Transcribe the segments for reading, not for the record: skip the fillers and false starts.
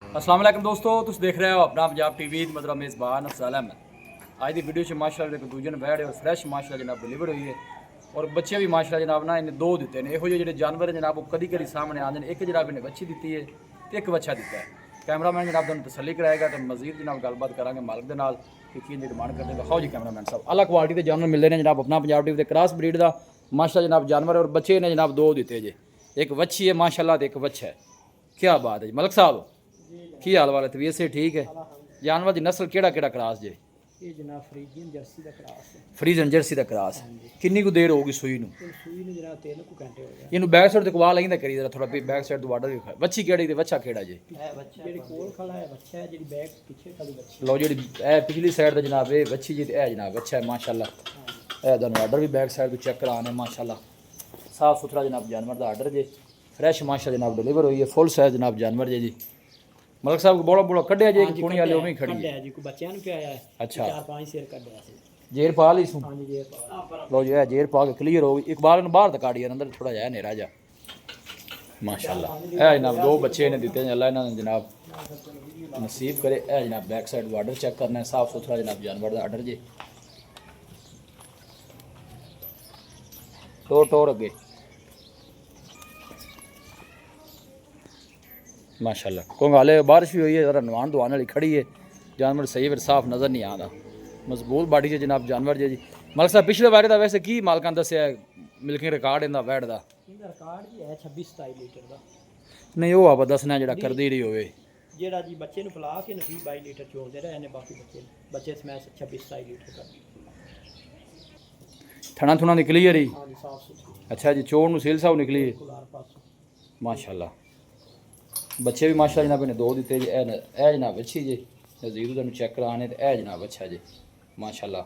अस्सलाम वालेकुम दोस्तों, तुम देख रहे हो अपना पंजाब टीवी मतलब मेज़बान अफज़ल अहमद। आज की वीडियो से माशाल्लाह एक दूजे ने बैठ और फ्रैश माशाल्लाह जनाब डिलीवर हुई है और बच्चे भी माशाल्लाह जनाब ना इन्हें दो दिते हैं। यहो जो जानवर जनाब वो कदी कदी सामने आते हैं। एक जनाब इन्हें बच्ची दी है तो एक बच्चा दिता है। कैमरामैन जनाब तुम तसली कराएगा तो मजीद जनाब गलबात करेंगे मालिक के नाल कि की डिमांड करते हैं। खाओ जी कैमरामैन साहब, अलग क्वालिटी के जानवर मिलते हैं जनाब अपना पंजाब टीवी के क्रॉस ब्रीड का माशाल्लाह जनाब जानवर और बच्चे ने जनाब दो दिते जे, एक बच्ची है माशाल्लाह तो एक बच्चा है। क्या बात है जी मलिक साहब, की हाल वाल है? तबीयत से ठीक है? जानवर की नस्ल केड़ा केड़ा क्रॉस जे? ये जनाब फ्रीजियन जर्सी का क्रॉस है। फ्रीजन जर्सी का क्रॉस। किन्नी को देर होगी सूई नूं? सूई ने जनाब 3 घंटे हो गए। इनू बैक साइड ते कवा लेंदा करी जरा थोड़ा बैक साइड तो वाडर दिखा। बच्ची केड़ी ते बच्चा केड़ा जे? जेडी कोल खड़ा है बच्चा है, जेडी बैक पीछे खड़ी बच्ची। लो जेडी ए पिछली साइड ते जनाब ए बच्ची जी ते ए जनाब बच्चा है माशाल्लाह। ए दन वाडर भी बैक साइड तो चेक कराने माशाल्लाह। साफ सुथरा जनाब जानवर दा आर्डर जे, फ्रेश माशाल्लाह जनाब डिलीवर हुई है, फुल साइज जनाब जानवर जे जी। मलिक साहब को बोला बोला कढ़िया जे कि कुणी वाले उवें खड़ी है जी, को बच्चों ने पिया है। अच्छा 4-5 सिर कढ़या सी। जेर पा ली सू? हां जी जेर पा। लो जो है जेर पा के क्लियर हो गई। इकबाल ने बाहर तक आड़ी अंदर थोड़ा जाए नेरा जा माशाल्लाह। ए जनाब दो बच्चे ने दिते अल्लाह इन्होंने जनाब नसीब करे। ए जनाब बैक साइड वाडर चेक करना है, साफ सुथरा जनाब जानवर का आर्डर जे। टोर अगे माशाल्लाह। क्योंकि हाले बारिश भी हुई है, जरा नवान धोने वाली खड़ी है, जानवर सही फिर साफ नज़र नहीं आता। मजबूत बाडी से जनाब जानवर जे जी। मलिक साहब पिछले बारे का वैसे की मालकान दस्या मिल्किंग रिकॉर्ड इंदा वैट का? इनका रिकॉर्ड जी है 26-27 लीटर दा। नहीं वो आप दसना जरा कर दी रही होवे जेड़ा जी बच्चे नु पिला के 22 लीटर चोंदे रहे ने, बाकी बच्चे समय 26-27 लीटर कर। थना थुना निकली है रही? हां जी साफ सुथरी। अच्छा जी, चोर नु सील साहब निकली है कुलार पासों माशाल्लाह। बच्चे भी माशाल्लाह जनाब ने दो दिते जी। ए जनाब अच्छी जी नज़ीर तुम चेक कराने तो ए जनाब अच्छा जी माशाल्लाह।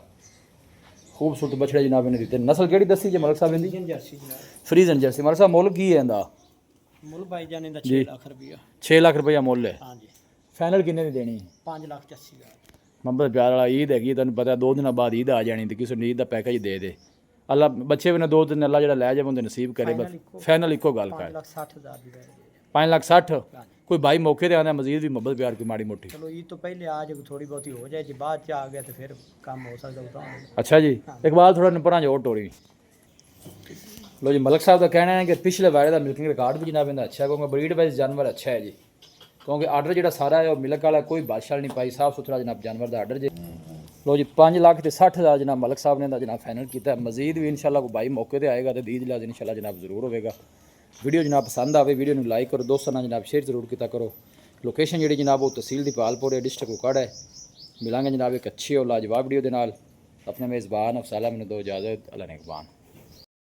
खूबसूरत बछड़े जनाब ने दिते। नस्ल केड़ी दसी जी मलिक साहब इंदी? फ्रीजियन जर्सी जनाब। फ्रीजन जर्सी। मलिक साहब मुल की है इंदा? मुल भाईजान इंदा जी। 6 लाख रुपया। 6 लाख रुपया मुल है। हां जी फाइनल किन्ने दी देनी? 5,80,000। मोहम्मद प्यार वाला ईद हैगी, तुम पता 2 दिन बाद ईद आ जानी तो किसी ने ईद का पैकेज दे दे। अल्लाह बच्चे भी ने 2 दिन अल्लाह जरा लै जाए बंदे नसीब करे। बस फाइनल इको गल कर 5,60,000 दी दे। 5,60,000। कोई भाई मौके ते आने मजीद भी मोहब्बत प्यार की माड़ी मोटी? चलो ईद तो पहले आ जाए, थोड़ी बहुत हो जाए जी, बाद च आ गया तो फिर काम हो सकता है। अच्छा जी इकबाल थोड़ा नंबरा जो टोरी। लो जी मलिक साहब का कहना है कि पिछले बारे का मिल्किंग रिकॉर्ड भी जनाब इंदा अच्छा है, क्योंकि ब्रीड वाइज जानवर अच्छा है जी। क्योंकि आर्डर जो सारा है वो मिल्क वाला, कोई बादशाह नहीं पाई, साफ सुथरा जनाब जानवर का आर्डर जी। लो जी 5,60,000 जनाब मलिक साहब ने जनाब फाइनल किया। मजीद भी इंशाल्लाह कोई भाई मौके पर आएगा तो दीद लिहाज इंशाल्लाह जनाब जरूर होगा। वीडियो जनाब पसंद आए वीडियो में लाइक करो, दोस्तों ना जनाब शेयर जरूर किया करो। लोकेशन जी जनाब वो तहसील दीपालपुर है, डिस्ट्रिक्ट कुकड़ है। मिलेंगे जनाब एक अच्छी और लाजवाब वीडियो के नाल। अपने मेज़बान अफज़ल अहमद ने दो इजाज़त। अल्लाह ने निगहबान।